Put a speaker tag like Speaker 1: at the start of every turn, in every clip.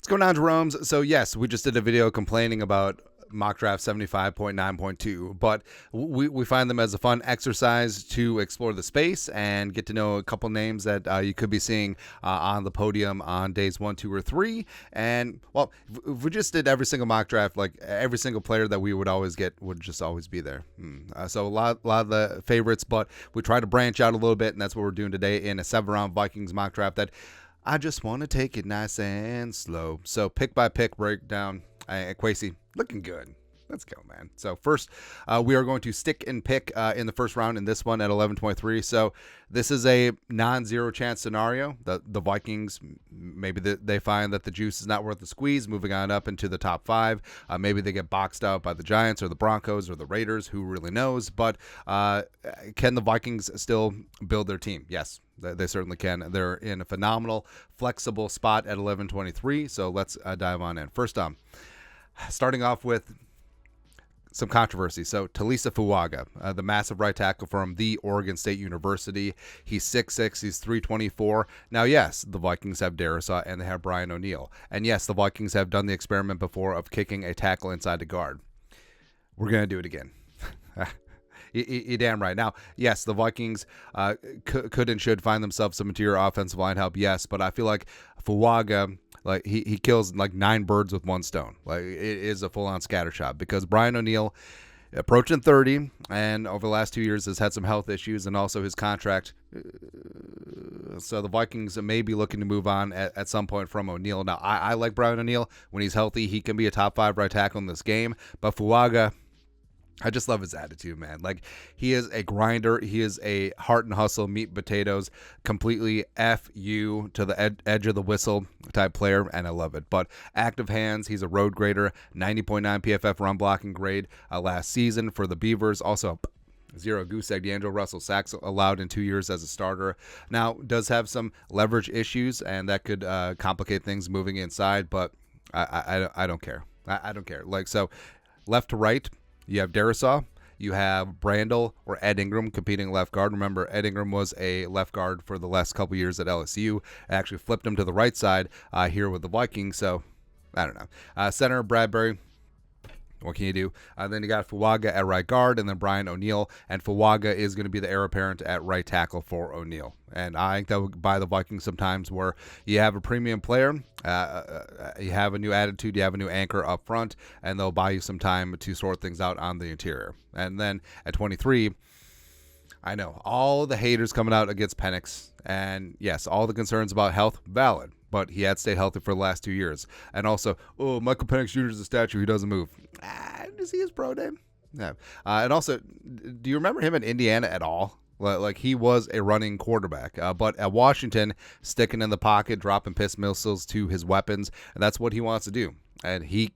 Speaker 1: What's going on, Jerome's? So yes, we just did a video complaining about mock draft 75.9.2, but we find them as a fun exercise to explore the space and get to know a couple names that you could be seeing on the podium on days 1, 2, or 3. And well, if we just did every single mock draft, like every single player that we would always get would just always be there. So a lot of the favorites, but we try to branch out a little bit, and that's what we're doing today in a 7-round Vikings mock draft that I just want to take it nice and slow. So pick by pick breakdown. Kwesi, looking good. Let's go, man. So first, we are going to stick and pick in the first round in this one at 11:23. So this is a non-zero chance scenario. The Vikings, maybe they find that the juice is not worth the squeeze, moving on up into the top 5. Maybe they get boxed out by the Giants or the Broncos or the Raiders. Who really knows? But can the Vikings still build their team? Yes. They certainly can. They're in a phenomenal, flexible spot at 11:23. So let's dive on in. First, starting off with some controversy. So Talisa Fuaga, the massive right tackle from the Oregon State University. He's 6'6", he's 324. Now, yes, the Vikings have Darrisaw and they have Brian O'Neill. And yes, the Vikings have done the experiment before of kicking a tackle inside the guard. We're going to do it again. You're damn right. Now, yes, the Vikings could and should find themselves some interior offensive line help, yes, but I feel like Fuaga, like he kills like 9 birds with 1 stone. Like it is a full-on scatter shot because Brian O'Neill, approaching 30, and over the last 2 years has had some health issues and also his contract. So the Vikings may be looking to move on at some point from O'Neill. Now, I like Brian O'Neill. When he's healthy, he can be a top 5 right tackle in this game, but Fuaga, I just love his attitude, man. Like, he is a grinder. He is a heart and hustle, meat and potatoes, completely F you to the edge of the whistle type player, and I love it. But active hands, he's a road grader, 90.9 PFF run blocking grade last season for the Beavers. Also, 0 goose egg. D'Angelo Russell sacks allowed in 2 years as a starter. Now, does have some leverage issues, and that could complicate things moving inside, but I don't care. I don't care. Like, so left to right, you have Darrisaw, you have Brandel or Ed Ingram competing left guard. Remember, Ed Ingram was a left guard for the last couple years at LSU. I actually flipped him to the right side here with the Vikings, so I don't know. Center, Bradbury. What can you do? Then you got Fuaga at right guard, and then Brian O'Neill. And Fuaga is going to be the heir apparent at right tackle for O'Neill. And I think that would buy the Vikings sometimes where you have a premium player, you have a new attitude, you have a new anchor up front, and they'll buy you some time to sort things out on the interior. And then at 23, I know all the haters coming out against Penix, and yes, all the concerns about health, valid, but he had stayed healthy for the last 2 years. And also, Michael Penix Jr. is a statue, he doesn't move. Does he his pro name? Yeah. And also, do you remember him in Indiana at all? Like, he was a running quarterback, but at Washington, sticking in the pocket, dropping piss missiles to his weapons, and that's what he wants to do. And he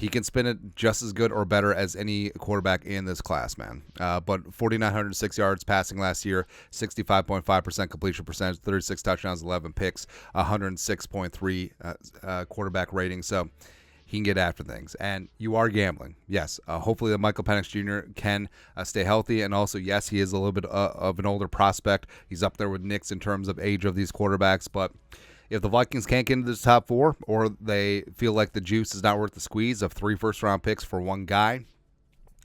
Speaker 1: can spin it just as good or better as any quarterback in this class, man. But 4,906 yards passing last year, 65.5% completion percentage, 36 touchdowns, 11 picks, 106.3 quarterback rating. So he can get after things. And you are gambling. Yes, hopefully the Michael Penix Jr. can stay healthy. And also, yes, he is a little bit of an older prospect. He's up there with Knicks in terms of age of these quarterbacks. But if the Vikings can't get into the top 4, or they feel like the juice is not worth the squeeze of 3 first-round picks for one guy,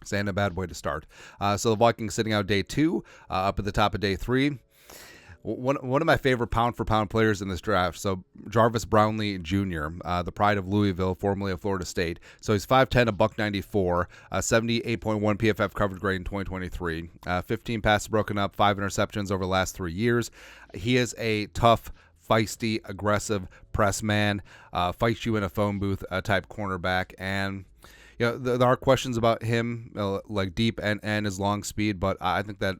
Speaker 1: it's ain't a bad way to start. So the Vikings sitting out day 2, up at the top of day 3. One of my favorite pound-for-pound players in this draft, so Jarvis Brownlee Jr., the pride of Louisville, formerly of Florida State. So he's 5'10", a $194, 78.1 PFF coverage grade in 2023, 15 passes broken up, 5 interceptions over the last 3 years. He is a tough, feisty, aggressive press man, fights you in a phone booth type cornerback, and you know, there are questions about him, like deep and his long speed, but I think that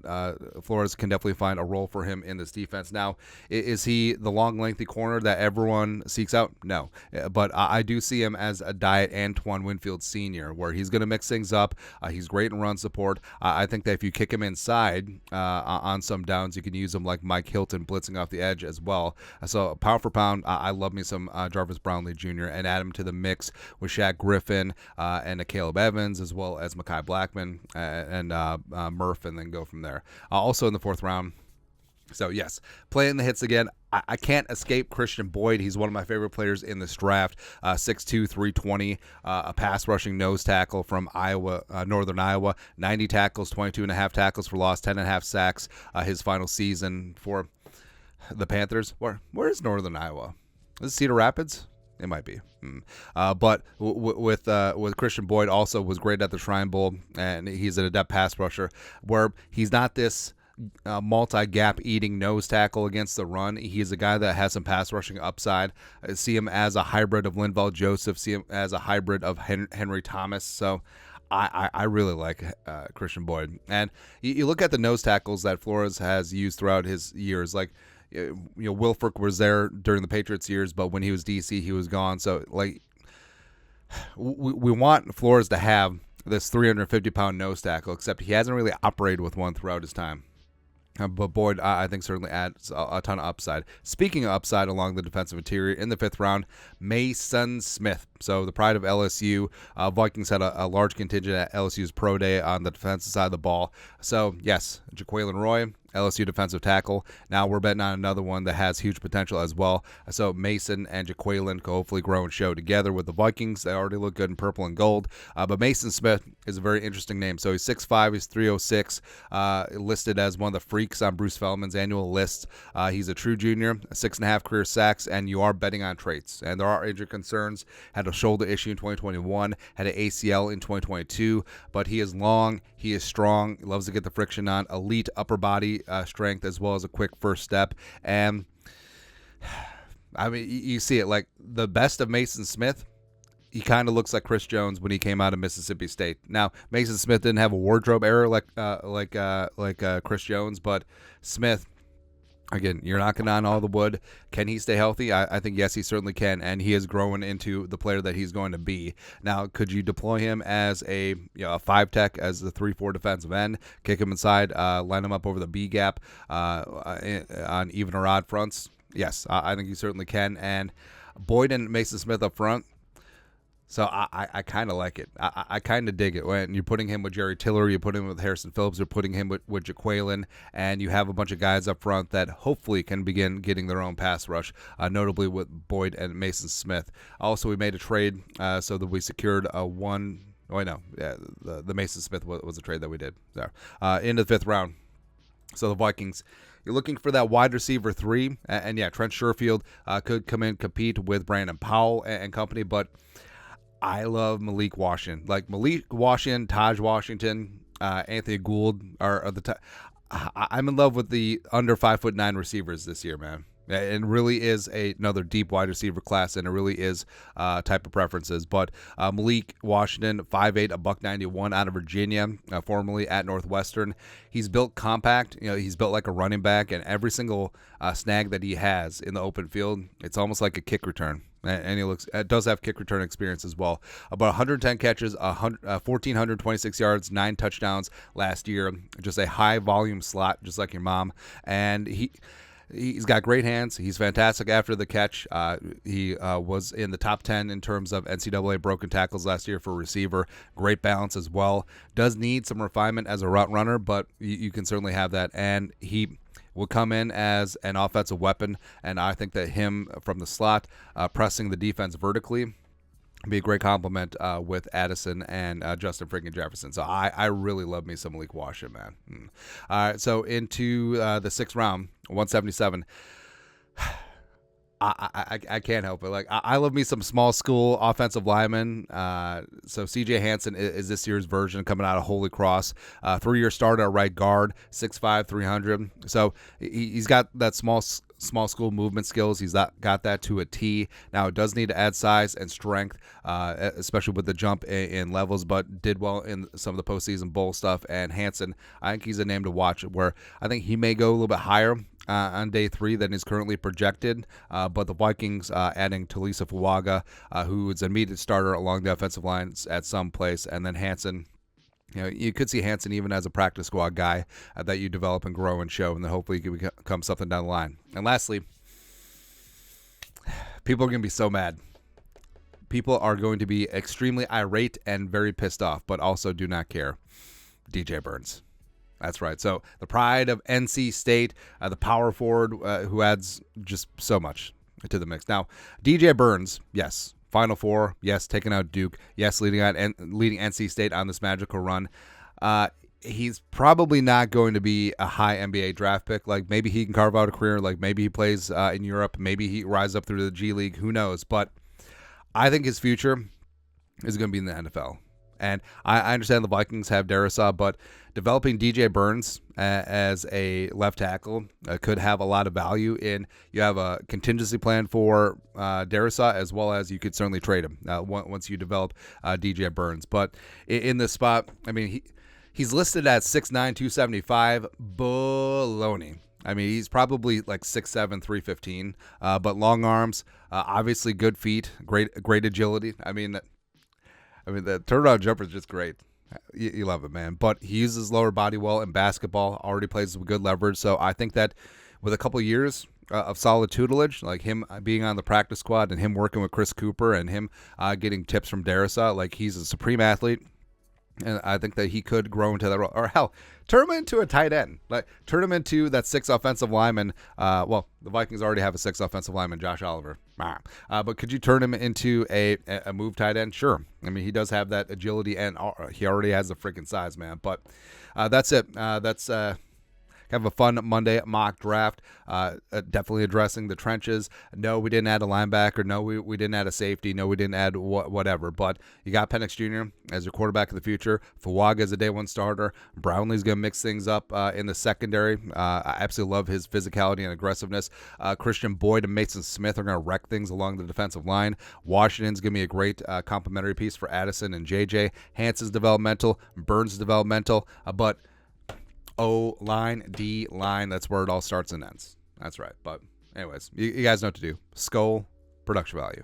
Speaker 1: Flores can definitely find a role for him in this defense. Now, is he the long, lengthy corner that everyone seeks out? No, but I do see him as a diet Antoine Winfield Sr., where he's going to mix things up. He's great in run support. I think that if you kick him inside on some downs, you can use him like Mike Hilton blitzing off the edge as well. So pound for pound, I love me some Jarvis Brownlee Jr. and add him to the mix with Shaq Griffin and Caleb Evans, as well as Mekhi Blackman and Murph, and then go from there. Also in the fourth round, So, yes, playing the hits again. I can't escape Christian Boyd. He's one of my favorite players in this draft. 6'2", 320, a pass rushing nose tackle from Iowa, Northern Iowa. 90 tackles, 22.5 tackles for loss, 10.5 sacks his final season for the Panthers. Where is Northern Iowa? Is it Cedar Rapids? It might be. But with Christian Boyd, also was great at the Shrine Bowl, and he's an adept pass rusher where he's not this multi-gap eating nose tackle against the run. He's a guy that has some pass rushing upside. I see him as a hybrid of Linval Joseph, see him as a hybrid of Henry Thomas. So I really like Christian Boyd. And you look at the nose tackles that Flores has used throughout his years, like, Wilfork was there during the Patriots years, but when he was DC, he was gone. So, like, we want Flores to have this 350-pound nose tackle, except he hasn't really operated with one throughout his time. But Boyd, I think, certainly adds a ton of upside. Speaking of upside along the defensive interior, in the 5th round, Mason Smith. So the pride of LSU. Vikings had a large contingent at LSU's Pro Day on the defensive side of the ball. So, yes, Jaquelin Roy, LSU defensive tackle. Now we're betting on another one that has huge potential as well. So Mason and Jaquelin can hopefully grow and show together with the Vikings. They already look good in purple and gold. But Mason Smith is a very interesting name. So he's 6'5", he's 306, listed as one of the freaks on Bruce Feldman's annual list. He's a true junior, 6.5 career sacks, and you are betting on traits. And there are injury concerns. Had a shoulder issue in 2021, had an ACL in 2022, but he is long, he is strong, he loves to get the friction on, elite upper body strength as well as a quick first step. And I mean, you see it, like the best of Mason Smith, he kind of looks like Chris Jones when he came out of Mississippi State. Now, Mason Smith didn't have a wardrobe error like Chris Jones, but Smith, again, you're knocking on all the wood. Can he stay healthy? I think, yes, he certainly can, and he is growing into the player that he's going to be. Now, could you deploy him as a 5-tech, as the 3-4 defensive end, kick him inside, line him up over the B gap on even or odd fronts? Yes, I think you certainly can. And Boyd and Mason Smith up front, so I kind of like it. I kind of dig it. When you're putting him with Jerry Tillery, you're putting him with Harrison Phillips, you're putting him with Jaquelin, and you have a bunch of guys up front that hopefully can begin getting their own pass rush, notably with Boyd and Mason Smith. Also, we made a trade so that we secured the Mason Smith was a trade that we did there in the 5th round. So the Vikings, you're looking for that wide receiver 3, and yeah, Trent Sherfield could come in, compete with Brandon Powell and company, but I love Malik Washington. Like Malik Washington, Taj Washington, Anthony Gould are the I'm in love with the under 5'9" receivers this year, man. It really is another deep wide receiver class, and it really is type of preferences. But Malik Washington, 5'8", $191 out of Virginia, formerly at Northwestern. He's built compact. He's built like a running back, and every single snag that he has in the open field, it's almost like a kick return. And he does have kick return experience as well. About 110 catches, 1,426 yards, 9 touchdowns last year. Just a high volume slot, just like your mom. And he's got great hands. He's fantastic after the catch. He was in the top 10 in terms of NCAA broken tackles last year for receiver. Great balance as well. Does need some refinement as a route runner, but you can certainly have that. And he will come in as an offensive weapon, and I think that him from the slot, pressing the defense vertically, be a great compliment with Addison and Justin freaking Jefferson. So I really love me some Malik Washington, man. All right, so into the 6th round, 177. I can't help it. Like I love me some small school offensive linemen. So C.J. Hansen is this year's version coming out of Holy Cross. 3-year starter at right guard, 6'5", 300. So he's got that small school movement skills. He's got that to a T. Now, it does need to add size and strength, especially with the jump in levels, but did well in some of the postseason bowl stuff. And Hansen, I think he's a name to watch, where I think he may go a little bit higher on day 3 than is currently projected. But the Vikings adding Talisa Fuaga, who is an immediate starter along the offensive lines at some place, and then Hansen. You could see Hansen even as a practice squad guy that you develop and grow and show, and then hopefully he can become something down the line. And lastly, people are going to be so mad. People are going to be extremely irate and very pissed off, but also do not care. DJ Burns. That's right. So the pride of NC State, the power forward who adds just so much to the mix. Now, DJ Burns, yes. Final Four, yes. Taking out Duke, yes. Leading NC State on this magical run. He's probably not going to be a high NBA draft pick. Like, maybe he can carve out a career. Like, maybe he plays in Europe. Maybe he rises up through the G League. Who knows? But I think his future is going to be in the NFL. And I understand the Vikings have Darrisaw, but developing DJ Burns as a left tackle could have a lot of value in. You have a contingency plan for Darrisaw, as well as you could certainly trade him once you develop DJ Burns. But in this spot, I mean, he's listed at 6'9", 275. Baloney. I mean, he's probably like 6'7", 315, but long arms, obviously good feet, great agility. I mean, the turnaround jumper is just great. You love it, man. But he uses lower body well in basketball, already plays with good leverage. So I think that with a couple years of solid tutelage, like him being on the practice squad and him working with Chris Cooper and him getting tips from Darrisaw, like he's a supreme athlete. And I think that he could grow into that role. Or hell, turn him into a tight end. Like, turn him into that 6 offensive lineman. Well, the Vikings already have a 6 offensive lineman, Josh Oliver. But could you turn him into a move tight end? Sure. I mean, he does have that agility, and he already has the freaking size, man. But that's it. That's kind of a fun Monday mock draft. Definitely addressing the trenches. No, we didn't add a linebacker. No, we didn't add a safety. No, we didn't add whatever. But you got Penix Jr. as your quarterback of the future. Fuaga as a day one starter. Brownlee's going to mix things up in the secondary. I absolutely love his physicality and aggressiveness. Christian Boyd and Mason Smith are going to wreck things along the defensive line. Washington's going to be a great complementary piece for Addison and JJ. Hanson's developmental. Burns developmental. But O-line, D-line, that's where it all starts and ends. That's right. But anyways, you guys know what to do. Skull, production value.